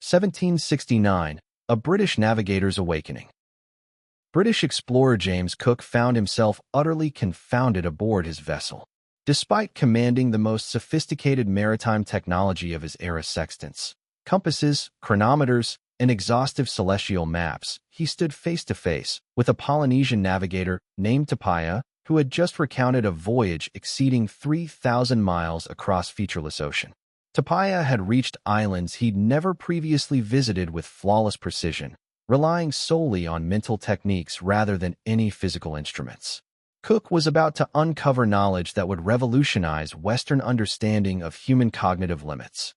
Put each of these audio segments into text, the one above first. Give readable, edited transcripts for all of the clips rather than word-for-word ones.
1769, a British navigator's awakening. British explorer James Cook found himself utterly confounded aboard his vessel. Despite commanding the most sophisticated maritime technology of his era, sextants, compasses, chronometers, and exhaustive celestial maps, he stood face to face with a Polynesian navigator named Tupaia, who had just recounted a voyage exceeding 3,000 miles across featureless ocean. Tupaia had reached islands he'd never previously visited with flawless precision, relying solely on mental techniques rather than any physical instruments. Cook was about to uncover knowledge that would revolutionize Western understanding of human cognitive limits.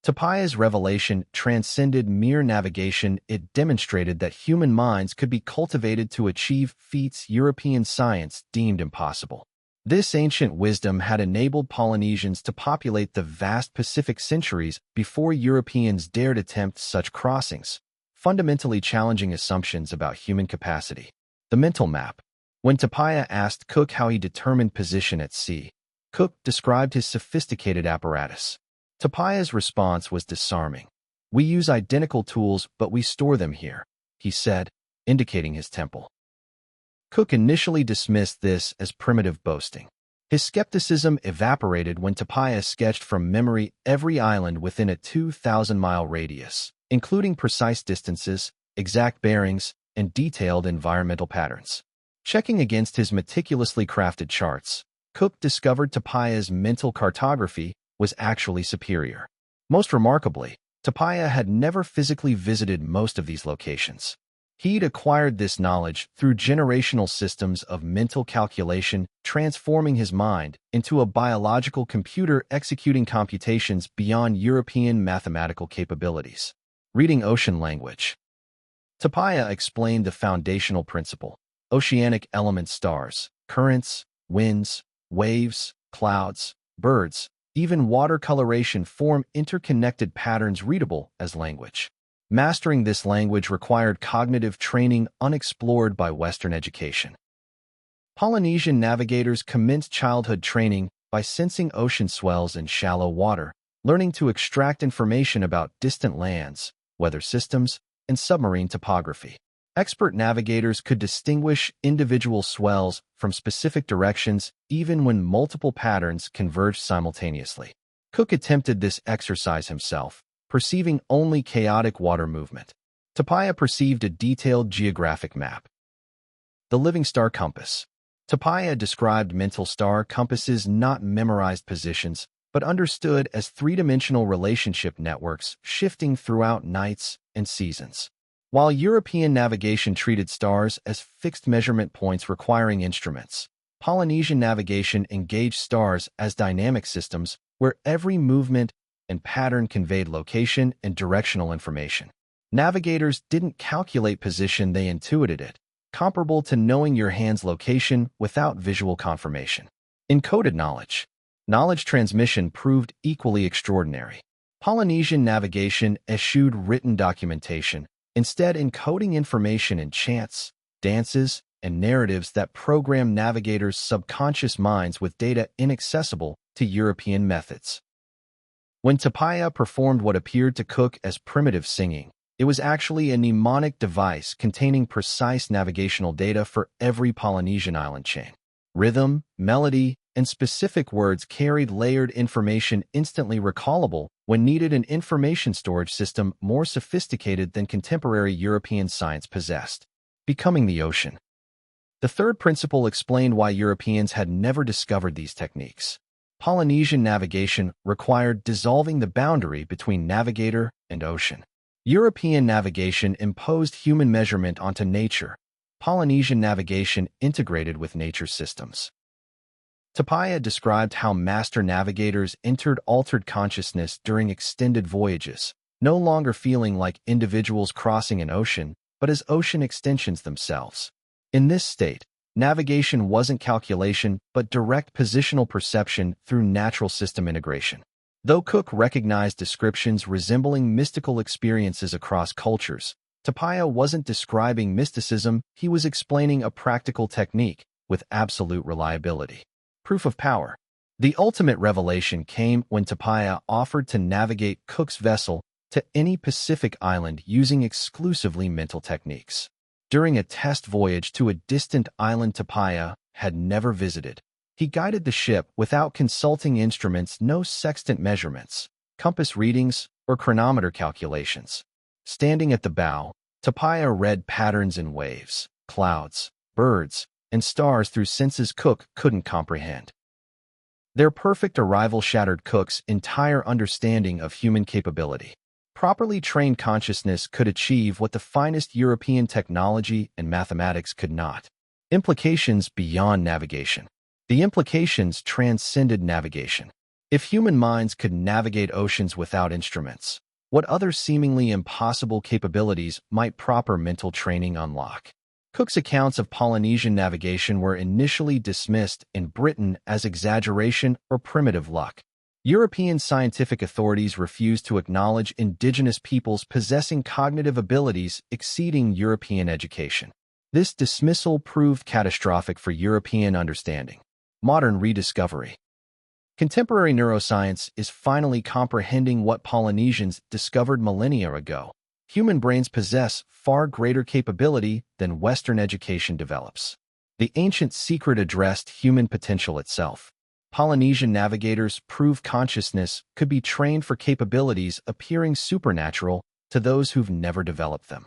Tupaia's revelation transcended mere navigation. It demonstrated that human minds could be cultivated to achieve feats European science deemed impossible. This ancient wisdom had enabled Polynesians to populate the vast Pacific centuries before Europeans dared attempt such crossings, fundamentally challenging assumptions about human capacity. The mental map. When Tupaia asked Cook how he determined position at sea, Cook described his sophisticated apparatus. Tupaia's response was disarming. "We use identical tools, but we store them here," he said, indicating his temple. Cook initially dismissed this as primitive boasting. His skepticism evaporated when Tupaia sketched from memory every island within a 2,000-mile radius, including precise distances, exact bearings, and detailed environmental patterns. Checking against his meticulously crafted charts, Cook discovered Tupaia's mental cartography was actually superior. Most remarkably, Tupaia had never physically visited most of these locations. He'd acquired this knowledge through generational systems of mental calculation, transforming his mind into a biological computer executing computations beyond European mathematical capabilities. Reading ocean language. Tupaia explained the foundational principle: oceanic element, stars, currents, winds, waves, clouds, birds, even water coloration form interconnected patterns readable as language. Mastering this language required cognitive training unexplored by Western education. Polynesian navigators commenced childhood training by sensing ocean swells in shallow water, learning to extract information about distant lands, weather systems, and submarine topography. Expert navigators could distinguish individual swells from specific directions even when multiple patterns converged simultaneously. Cook attempted this exercise himself, perceiving only chaotic water movement. Tupaia perceived a detailed geographic map. The living star compass. Tupaia described mental star compasses, not memorized positions, but understood as three-dimensional relationship networks shifting throughout nights and seasons. While European navigation treated stars as fixed measurement points requiring instruments, Polynesian navigation engaged stars as dynamic systems where every movement and pattern conveyed location and directional information. Navigators didn't calculate position, they intuited it, comparable to knowing your hand's location without visual confirmation. Encoded knowledge. Knowledge transmission proved equally extraordinary. Polynesian navigation eschewed written documentation, instead encoding information in chants, dances, and narratives that program navigators' subconscious minds with data inaccessible to European methods. When Tupaia performed what appeared to Cook as primitive singing, it was actually a mnemonic device containing precise navigational data for every Polynesian island chain. Rhythm, melody, and specific words carried layered information instantly recallable when needed, an information storage system more sophisticated than contemporary European science possessed. Becoming the ocean. The third principle explained why Europeans had never discovered these techniques. Polynesian navigation required dissolving the boundary between navigator and ocean. European navigation imposed human measurement onto nature. Polynesian navigation integrated with nature's systems. Tupaia described how master navigators entered altered consciousness during extended voyages, no longer feeling like individuals crossing an ocean, but as ocean extensions themselves. In this state, navigation wasn't calculation, but direct positional perception through natural system integration. Though Cook recognized descriptions resembling mystical experiences across cultures, Tupaia wasn't describing mysticism, he was explaining a practical technique with absolute reliability. Proof of power. The ultimate revelation came when Tupaia offered to navigate Cook's vessel to any Pacific island using exclusively mental techniques. During a test voyage to a distant island Tupaia had never visited, he guided the ship without consulting instruments, no sextant measurements, compass readings, or chronometer calculations. Standing at the bow, Tupaia read patterns in waves, clouds, birds, and stars through senses Cook couldn't comprehend. Their perfect arrival shattered Cook's entire understanding of human capability. Properly trained consciousness could achieve what the finest European technology and mathematics could not. Implications beyond navigation. The implications transcended navigation. If human minds could navigate oceans without instruments, what other seemingly impossible capabilities might proper mental training unlock? Cook's accounts of Polynesian navigation were initially dismissed in Britain as exaggeration or primitive luck. European scientific authorities refused to acknowledge indigenous peoples possessing cognitive abilities exceeding European education. This dismissal proved catastrophic for European understanding. Modern rediscovery. Contemporary neuroscience is finally comprehending what Polynesians discovered millennia ago. Human brains possess far greater capability than Western education develops. The ancient secret addressed human potential itself. Polynesian navigators prove consciousness could be trained for capabilities appearing supernatural to those who've never developed them.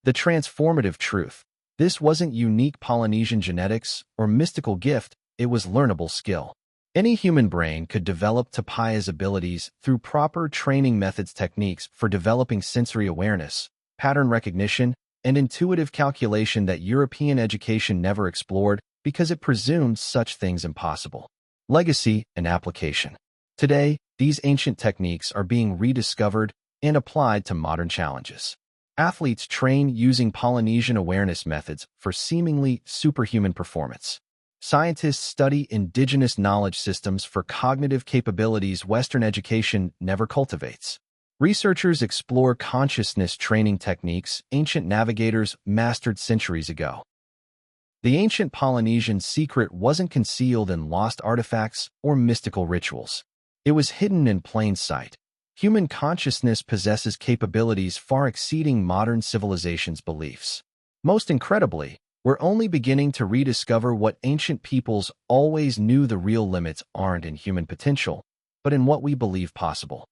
The transformative truth. This wasn't unique Polynesian genetics or mystical gift, it was learnable skill. Any human brain could develop Tupaia's abilities through proper training methods, techniques for developing sensory awareness, pattern recognition, and intuitive calculation that European education never explored because it presumed such things impossible. Legacy and application. Today, these ancient techniques are being rediscovered and applied to modern challenges. Athletes train using Polynesian awareness methods for seemingly superhuman performance. Scientists study indigenous knowledge systems for cognitive capabilities Western education never cultivates. Researchers explore consciousness training techniques ancient navigators mastered centuries ago. The ancient Polynesian secret wasn't concealed in lost artifacts or mystical rituals. It was hidden in plain sight. Human consciousness possesses capabilities far exceeding modern civilization's beliefs. Most incredibly, we're only beginning to rediscover what ancient peoples always knew: the real limits aren't in human potential, but in what we believe possible.